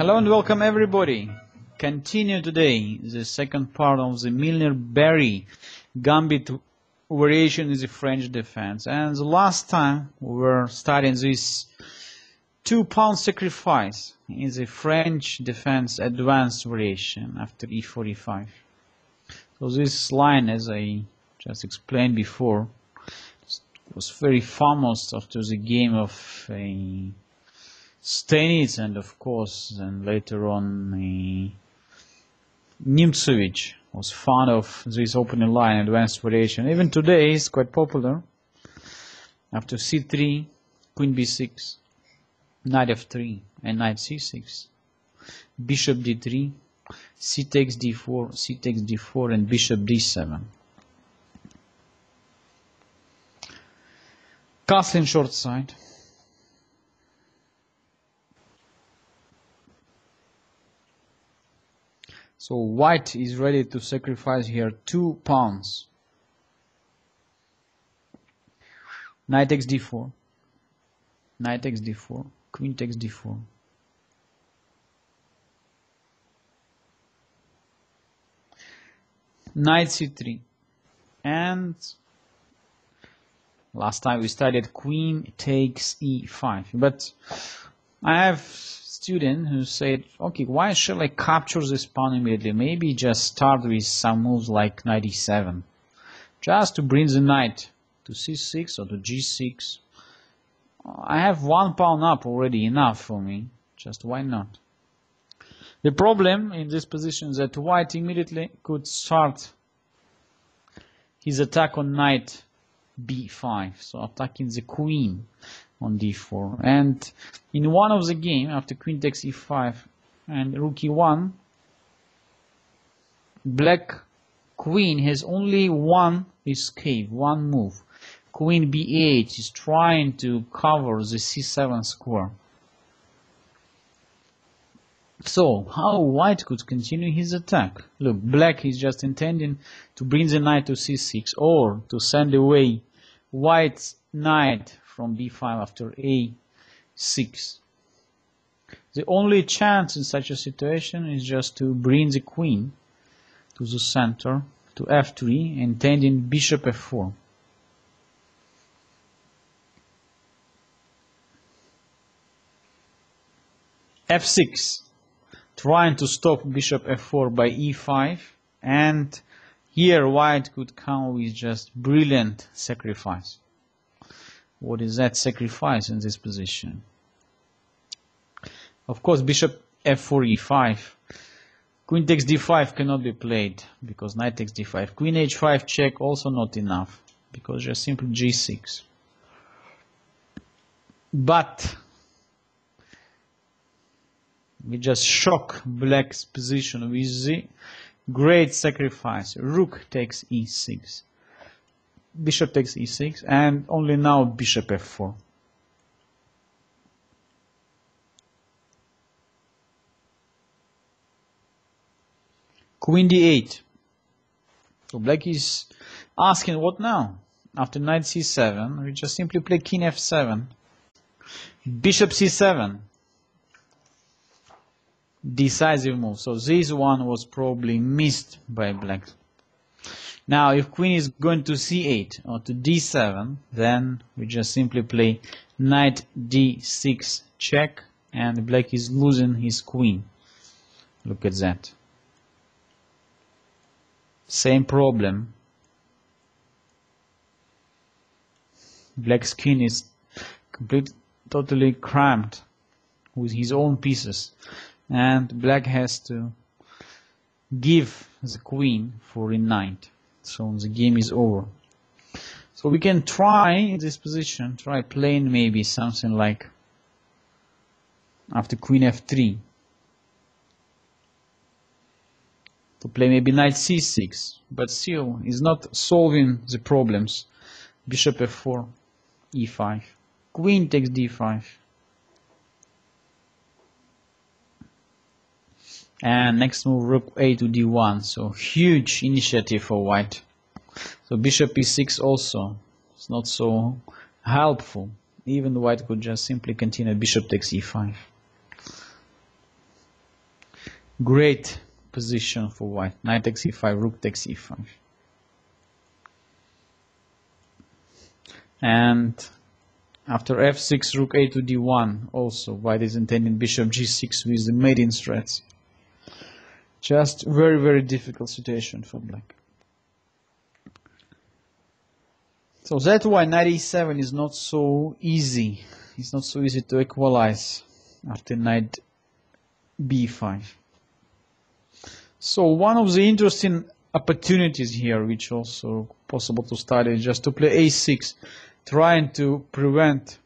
Hello and welcome everybody. Continue today the second part of the Milner-Barry gambit variation in the French defense. And the last time we were studying this 2 pawn sacrifice in the French defense advanced variation after e45. So this line, as I just explained before, was very famous after the game of Stenitz, and of course, and later on Nimzowitsch was fond of this opening line advanced variation. Even today it's quite popular. After c3, queen b6, knight f3 and knight c6, bishop d3, c takes d4, c takes d4 and bishop d7. Castling short side. So white is ready to sacrifice here 2 pawns. Knight takes d4, knight takes d4, queen takes d4. Knight c3, and last time we studied queen takes e5, but I have student who said, okay, why shall I capture this pawn immediately? Maybe just start with some moves like knight e7, just to bring the knight to c6 or to g6. I have 1 pawn up already, enough for me, just why not? The problem in this position is that white immediately could start his attack on knight b5, so attacking the queen on d4. And in one of the game, after queen takes e5 and rook e1, black queen has only one escape, one move. Queen b8 is trying to cover the c7 square. So how white could continue his attack? Look, black is just intending to bring the knight to c6 or to send away white's knight from b5 after a6. The only chance in such a situation is just to bring the queen to the center, to f3, intending bishop f4. f6, trying to stop bishop f4 by e5, and here white could come with just brilliant sacrifice. What is that sacrifice in this position? Of course, bishop f4 e5. Queen takes d5 cannot be played because knight takes d5. Queen h5 check also not enough because just simply g6. But we just shock black's position with the great sacrifice. Rook takes e6. Bishop takes e6, and only now bishop f4. Queen d8. So black is asking what now? After knight c7, we just simply play king f7. Bishop c7. Decisive move. So this one was probably missed by black. Now, if queen is going to c8 or to d7, then we just simply play knight d6 check, and black is losing his queen. Look at that. Same problem. Black's queen is totally cramped with his own pieces, and black has to give the queen for a knight. So the game is over. So we can try in this position, try playing maybe something like after queen f3, to play maybe knight c6, but still is not solving the problems. Bishop f4, e5, queen takes d5, and next move rook a to d1. So huge initiative for white. So bishop e6 also is not so helpful. Even white could just simply continue bishop takes e5. Great position for white. Knight takes e5, rook takes e5. And after f6, rook a to d1, also white is intending bishop g6 with the mating threats. Just very, very difficult situation for black. So that's why knight e7 is not so easy. It's not so easy to equalize after knight b5. So one of the interesting opportunities here, which also possible to study, is just to play a6, trying to prevent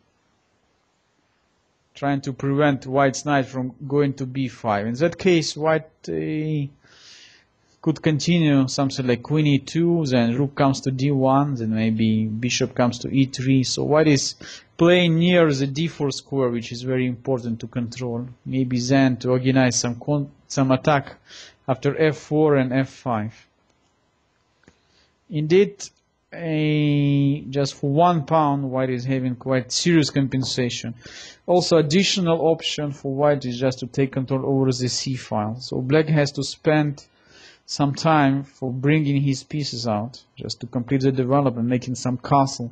white's knight from going to b5. In that case, white could continue something like queen e2, then rook comes to d1, then maybe bishop comes to e3. So white is playing near the d4 square, which is very important to control. Maybe then to organize some attack after f4 and f5. Indeed, just for 1 pawn, white is having quite serious compensation. Also, additional option for white is just to take control over the c file. So black has to spend some time for bringing his pieces out, just to complete the development, making some castle.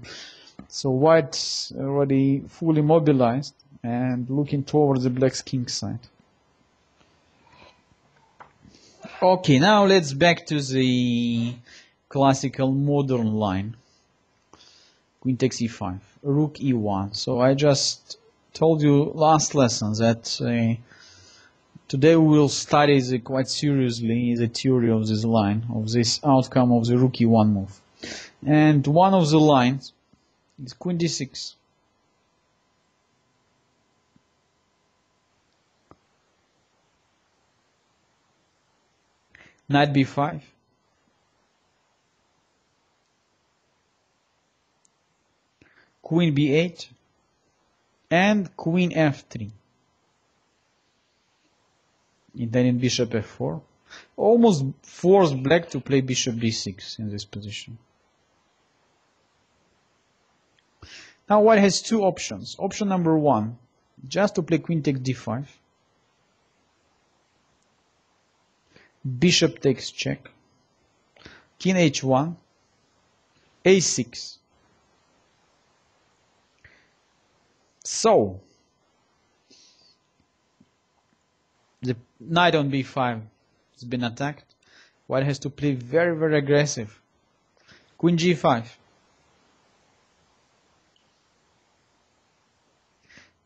So white's already fully mobilized and looking towards the black's king side. Okay, now let's back to the classical modern line. Queen takes e5, rook e1. So I just told you last lesson that today we will study quite seriously the theory of this line, of this outcome of the rook e1 move. And one of the lines is queen d6. Knight b5. Queen b8. And queen f3. And then in bishop f4. Almost forced black to play bishop d6 in this position. Now white has two options. Option number one, just to play queen takes d5. Bishop takes check. King h1. a6. So, the knight on b5 has been attacked. White has to play very, very aggressive. Queen g5.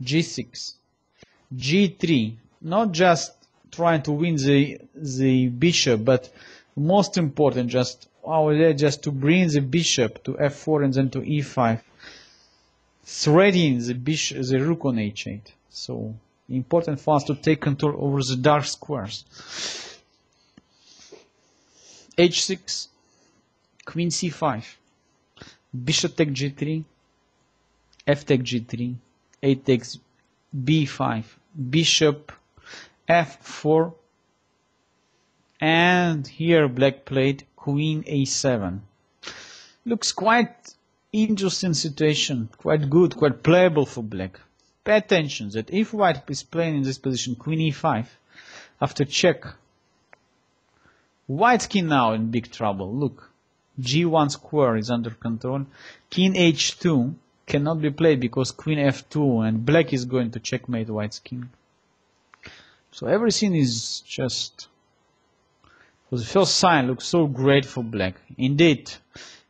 g6. g3. Not just trying to win the bishop, but most important, just to bring the bishop to f4 and then to e5. Threading the rook on h8. So important for us to take control over the dark squares. h6, queen c5, bishop takes g3, f takes g3, a takes b5, bishop f4, and here black played queen a7. Looks quite interesting situation, quite good, quite playable for black. Pay attention that if white is playing in this position queen e5, after check, white's king now in big trouble. Look, g1 square is under control. King h2 cannot be played because queen f2, and black is going to checkmate white's king. So everything is just, for the first sign, looks so great for black. Indeed,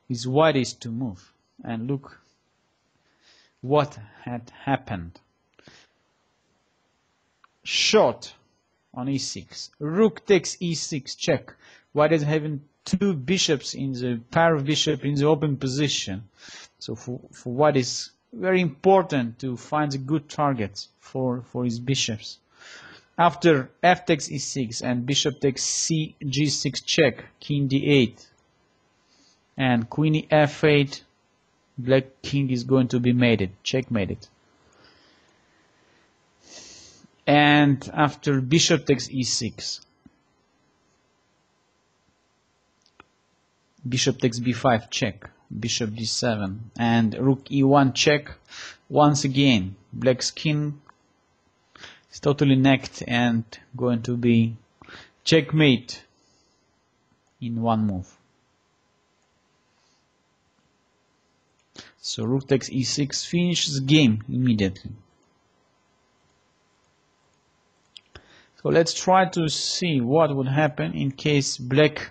his white is to move. And look what had happened. Shot on e6. Rook takes e6, check. White is having two bishops in the pair of bishops in the open position. So for white is very important to find the good targets for his bishops. After f takes e6 and bishop takes g6 check, king d8, and queen f8, black king is going to be mated, checkmated. And after bishop takes e6, bishop takes b5 check, bishop d7, and rook e1 check. Once again, black's king is totally necked and going to be checkmate in one move. So rook takes e6 finishes game immediately. So let's try to see what would happen in case black,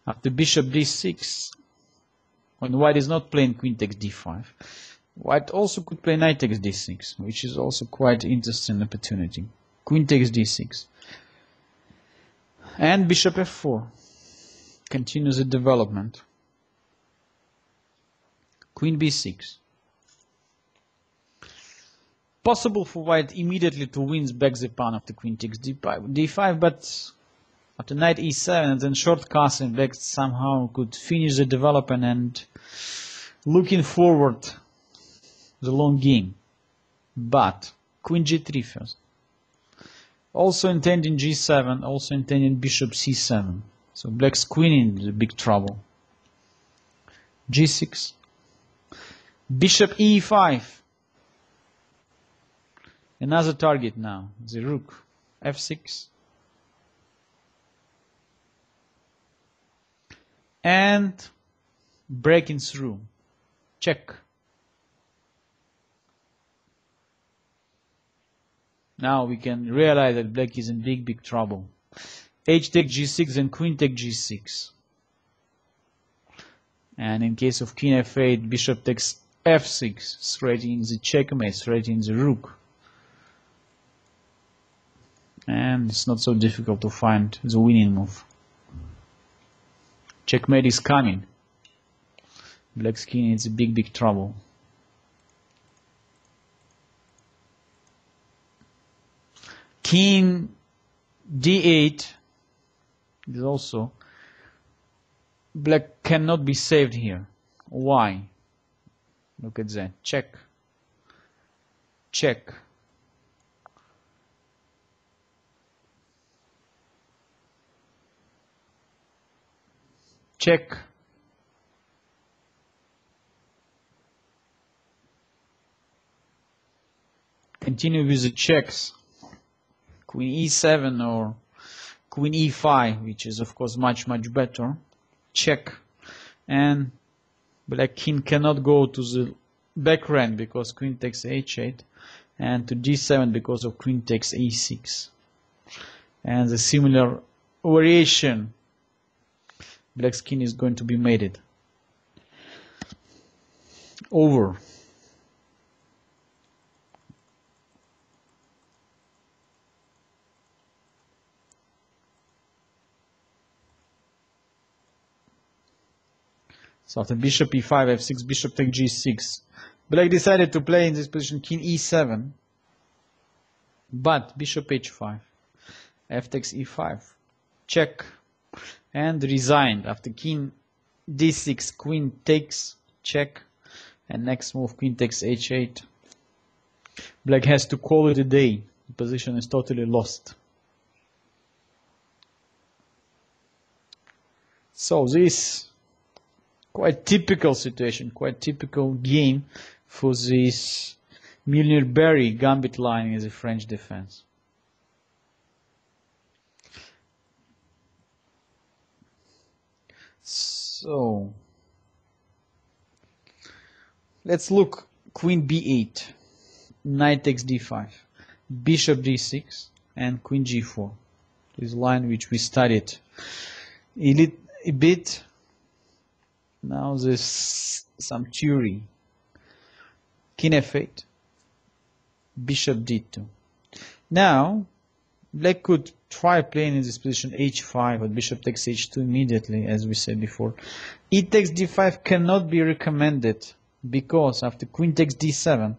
after bishop d6, when white is not playing queen takes d5, white also could play knight takes d6, which is also quite interesting opportunity. Queen takes d6 and bishop f4 continues the development. Queen b6. Possible for white immediately to win back the pawn after queen takes d5, but after knight e7 and then short castle, black somehow could finish the development and looking forward the long game. But queen g3 first. Also intending g7, also intending bishop c7. So black's queen in the big trouble. g6. Bishop e5. Another target now, the rook. f6. And breaking through. Check. Now we can realize that black is in big trouble. H takes g6 and queen takes g6. And in case of king f8, bishop takes f6, threatening the checkmate, threatening the rook. And it's not so difficult to find the winning move. Checkmate is coming. Black's king is in big trouble. King d8 is also, black cannot be saved here. Why? Look at that. Check. Check. Check. Continue with the checks. Queen e7 or queen e5, which is of course much better. Check. And black king cannot go to the back rank because queen takes h8, and to d7 because of queen takes e6. And the similar variation, black's king is going to be mated. Over. So after bishop e5, f6, bishop takes g6. Black decided to play in this position king e7. But bishop h5. F takes e5. Check. And resigned. After king d6, queen takes, check. And next move, queen takes h8. Black has to call it a day. The position is totally lost. So this quite typical situation, quite typical game for this Millionaire Barry gambit line in the French defense. So let's look. Queen b8, knight takes d5, bishop d6, and queen g4. This line which we studied a bit. Now there's some theory. King f8, bishop d2. Now black could try playing in this position h5, but bishop takes h2 immediately, as we said before. E takes d5 cannot be recommended because after queen takes d7,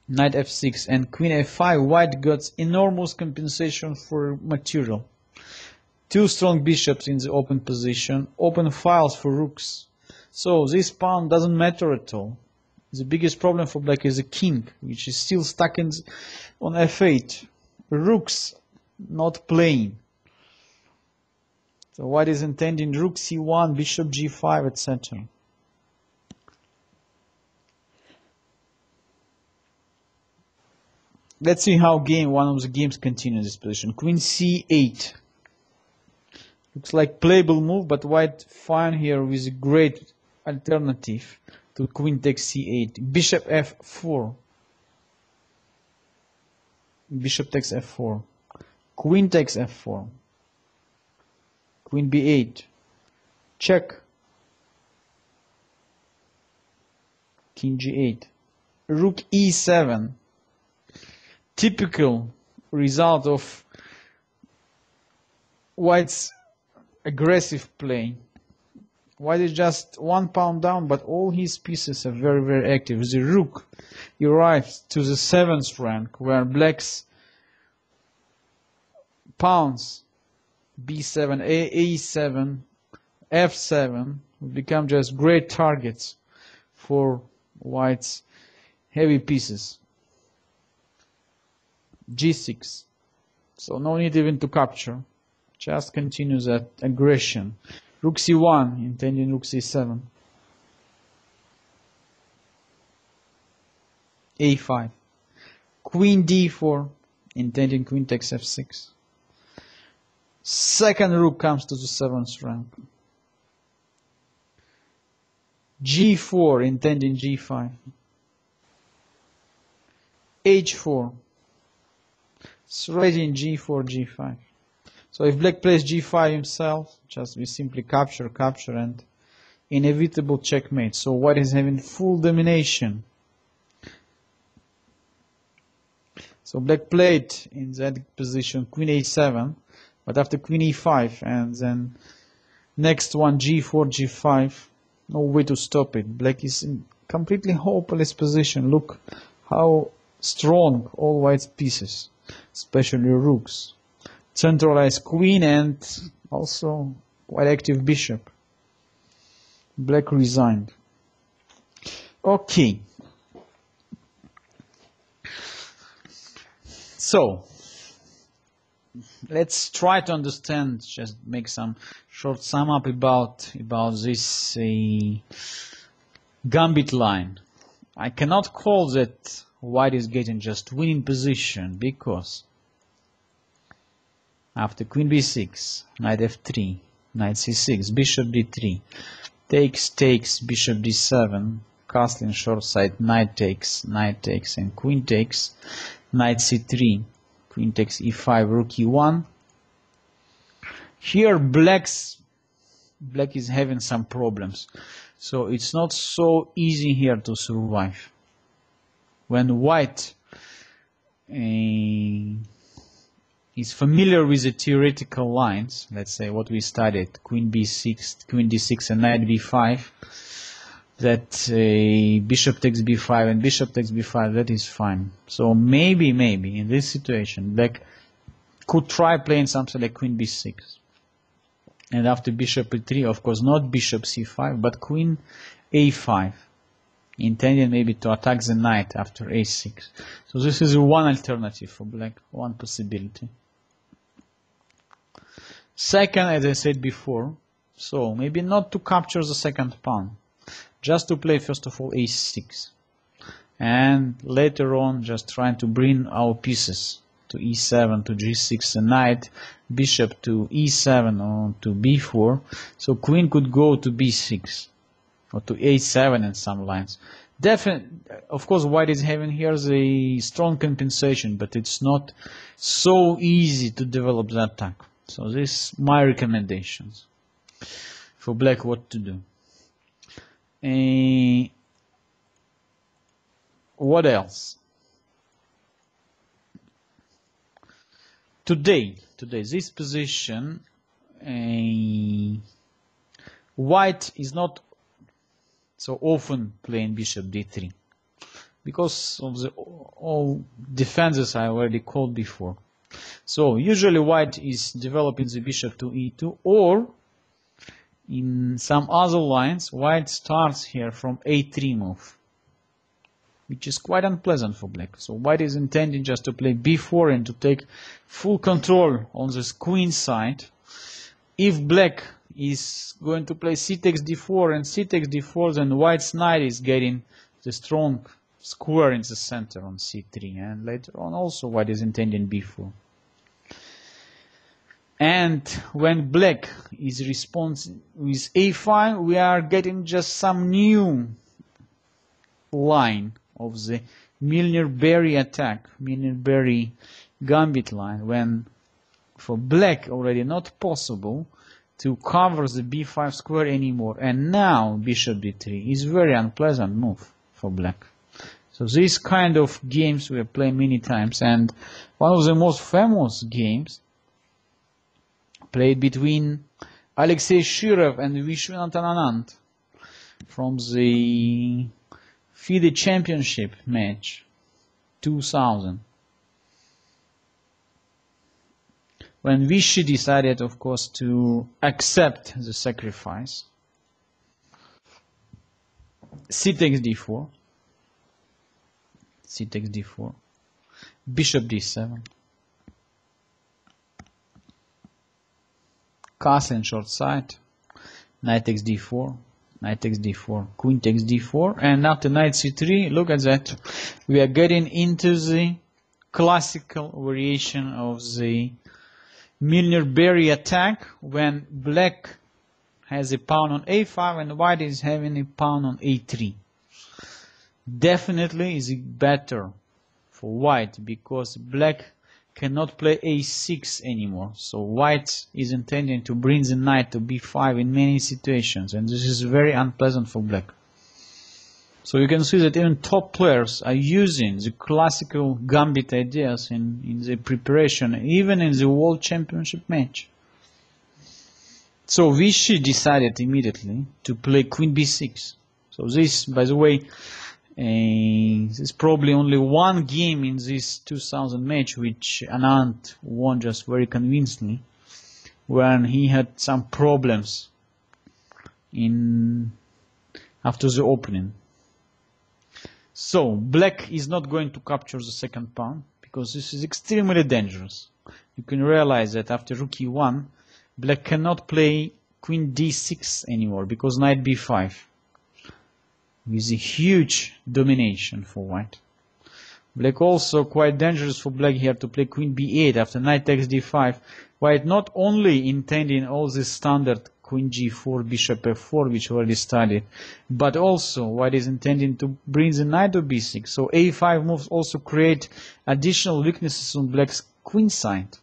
knight f6 and queen f5, white got enormous compensation for material. Two strong bishops in the open position, open files for rooks. So this pawn doesn't matter at all. The biggest problem for black is the king, which is still stuck on f8. Rooks not playing. So white is intending rook c1, bishop g5, etc. Let's see how one of the games continues this position. Queen c8. Looks like playable move, but white fine here with a great alternative to queen takes c8. Bishop f4. Bishop takes f4. Queen takes f4. Queen b8. Check. King g8. Rook e7. Typical result of white's aggressive play. White is just 1 pawn down, but all his pieces are very, very active. The rook arrives to the 7th rank, where black's pawns b7, a7, f7 will become just great targets for white's heavy pieces. g6. So no need even to capture. Just continues that aggression. Rook c1, intending rook c7. a5. Queen d4, intending queen takes f6. Second rook comes to the 7th rank. g4, intending g5. h4. Threading g4, g5. So if black plays g5 himself, just we simply capture, and inevitable checkmate. So white is having full domination. So black played in that position queen a7, but after queen e5, and then next one g4, g5, no way to stop it. Black is in completely hopeless position. Look how strong all white's pieces, especially rooks. Centralized queen and also quite active bishop. Black resigned. Okay. So let's try to understand, just make some short sum up about this gambit line. I cannot call that white is getting just winning position, because after queen b6, knight f3, knight c6, bishop d3, takes, bishop d7, castling short side, knight takes, and queen takes, knight c3, queen takes e5, rook e1. Here black is having some problems, so it's not so easy here to survive. When white is familiar with the theoretical lines, let's say what we studied, queen b6, queen d6 and knight b5, that bishop takes b5 and bishop takes b5, that is fine. So maybe in this situation black could try playing something like queen b6, and after bishop e3, of course not bishop c5 but queen a5, intending maybe to attack the knight after a6. So this is one alternative for black, one possibility. Second, as I said before, so maybe not to capture the second pawn, just to play first of all a6, and later on just trying to bring our pieces to e7, to g6 and knight, bishop to e7 or to b4, so queen could go to b6 or to a7 in some lines. Of course white is having here the strong compensation, but it's not so easy to develop the attack. So this my recommendations for black what to do. What else? Today this position, white is not so often playing bishop d3 because of the all defenses I already called before. So usually white is developing the bishop to e2, or in some other lines white starts here from a3 move, which is quite unpleasant for black. So white is intending just to play b4 and to take full control on this queen side. If black is going to play c takes d4 and c takes d4, then white's knight is getting the strong square in the center on c3, and later on also white is intending b4. And when black is responding with a5, we are getting just some new line of the Milner-Barry attack, Milner-Barry gambit line, when for black already not possible to cover the b5 square anymore, and now bishop d3 is very unpleasant move for black. So this kind of games we have played many times, and one of the most famous games played between Alexei Shirov and Vishwanathan Anand from the FIDE Championship match 2000, when Vichy decided, of course, to accept the sacrifice. C takes d4, c takes d4, bishop d7, castle in short side, knight takes d4, knight takes d4, queen takes d4, and after knight c3, look at that, we are getting into the classical variation of the Milner-Barry attack, when black has a pawn on a5 and white is having a pawn on a3. Definitely is better for white, because black cannot play a6 anymore. So white is intending to bring the knight to b5 in many situations, and this is very unpleasant for black. So you can see that even top players are using the classical gambit ideas in the preparation, even in the World Championship match. So Vichy decided immediately to play queen b6. So this, by the way, is probably only one game in this 2000 match which Anand won just very convincingly, when he had some problems after the opening. So black is not going to capture the second pawn, because this is extremely dangerous. You can realize that after rook e1, black cannot play queen d6 anymore, because knight b5 with a huge domination for white. Black also quite dangerous for black here to play queen b8 after knight takes d5. White not only intending all this standard queen g4, bishop f4, which we already studied, but also white is intending to bring the knight to b6. So a5 moves also create additional weaknesses on black's queen side.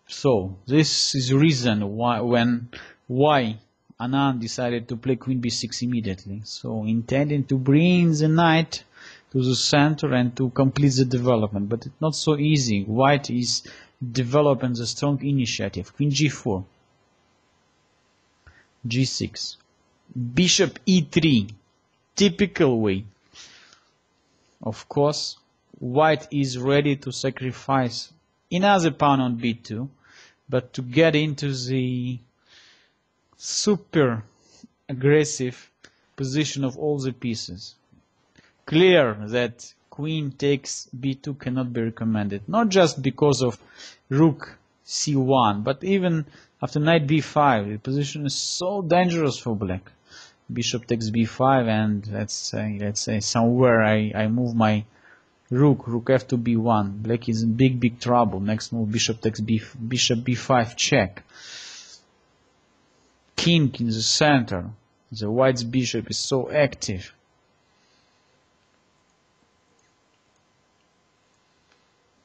So this is the reason why Anand decided to play queen b6 immediately. So intending to bring the knight to the center and to complete the development, but it's not so easy. White is developing the strong initiative. Queen g4, g6, bishop e3, typical way. Of course, white is ready to sacrifice another pawn on b2, but to get into the super aggressive position of all the pieces. Clear that queen takes b2 cannot be recommended, not just because of rook c1, but even after knight b5, the position is so dangerous for black. Bishop takes b5, and let's say somewhere I move my rook f to b1. Black is in big trouble. Next move, bishop takes bishop b5 check. King in the center. The white's bishop is so active.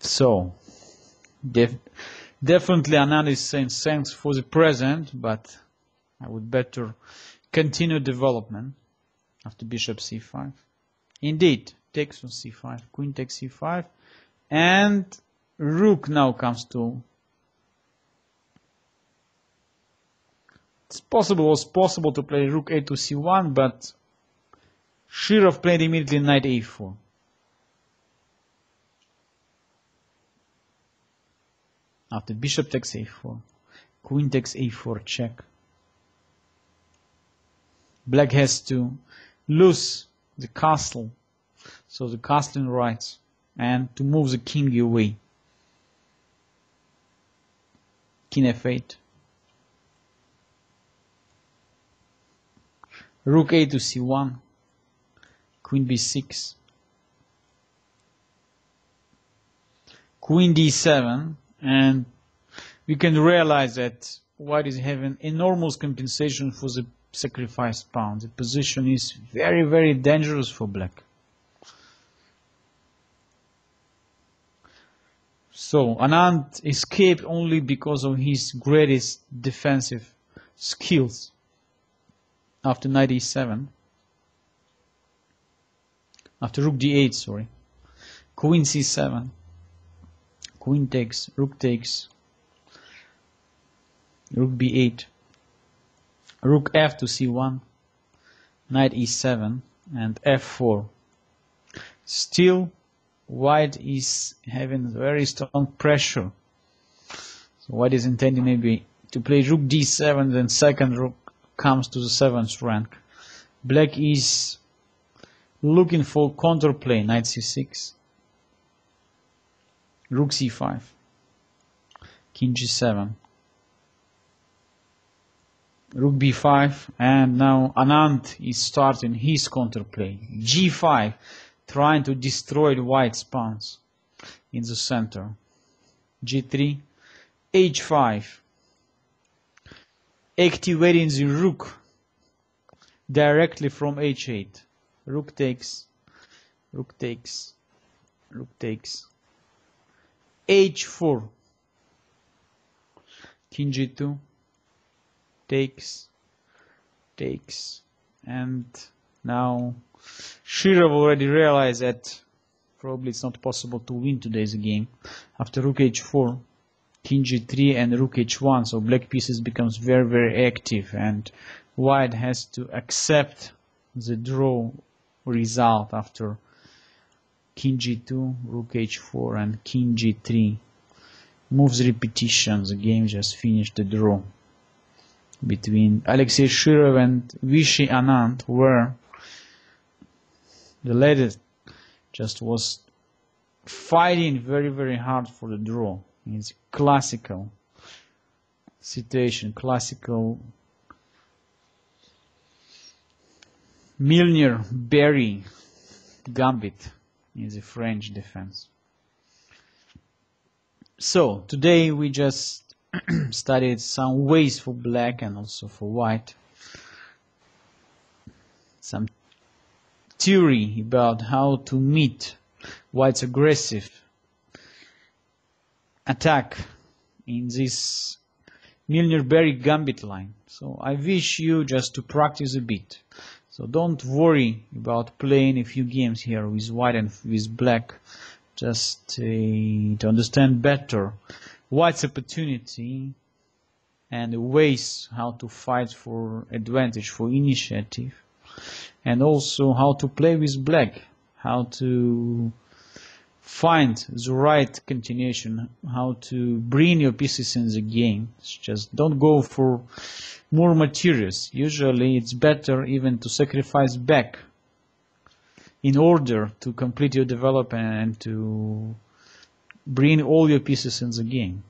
So definitely Anand is saying thanks for the present, but I would better continue development after bishop c5. Indeed, takes on c5, queen takes c5, and rook now comes to. Was possible to play rook a to c1, but Shirov played immediately knight a4. After bishop takes a4, queen takes a4 check. Black has to lose the castle, so the castling rights, and to move the king away. King f8. Rook a to c1, queen b6, queen d7, and we can realize that white is having enormous compensation for the sacrificed pawn. The position is very, very dangerous for black. So Anand escaped only because of his greatest defensive skills after knight e7. After rook d8, sorry. Queen c7. Queen takes, rook b8. Rook f to c1. Knight e7 and f4. Still, white is having very strong pressure. So white is intending maybe to play rook d7, then second rook comes to the 7th rank. Black is looking for counterplay, knight c6, rook c5, king g7, rook b5, and now Anand is starting his counterplay, g5, trying to destroy white's pawns in the center, g3, h5, activating the rook directly from h8, rook takes, rook takes, rook takes, h4, king g2, takes, and now Shirov already realized that probably it's not possible to win today's game. After rook h4, king g3 and rook h1, so black pieces becomes very, very active, and white has to accept the draw result after king g2, rook h4 and king g3. Moves repetition, the game just finished the draw between Alexei Shirov and Vishy Anand, where the latter just was fighting very, very hard for the draw. It's classical situation, classical Milner-Barry gambit in the French defense. So today we just studied some ways for black and also for white, some theory about how to meet white's aggressive attack in this Milner-Barry gambit line. So I wish you just to practice a bit. So don't worry about playing a few games here with white and with black, just to understand better white's opportunity and the ways how to fight for advantage, for initiative, and also how to play with black, how to find the right continuation, how to bring your pieces in the game. Just don't go for more materials. Usually it's better even to sacrifice back in order to complete your development and to bring all your pieces in the game.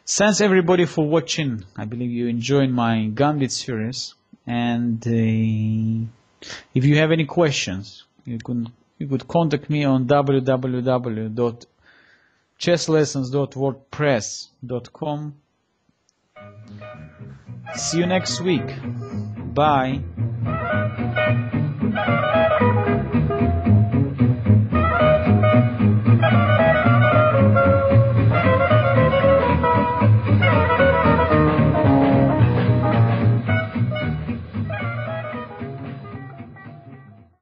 Thanks everybody for watching. I believe you enjoyed my Gambit series, and if you have any questions, you could contact me on www.chesslessons.wordpress.com. See you next week. Bye.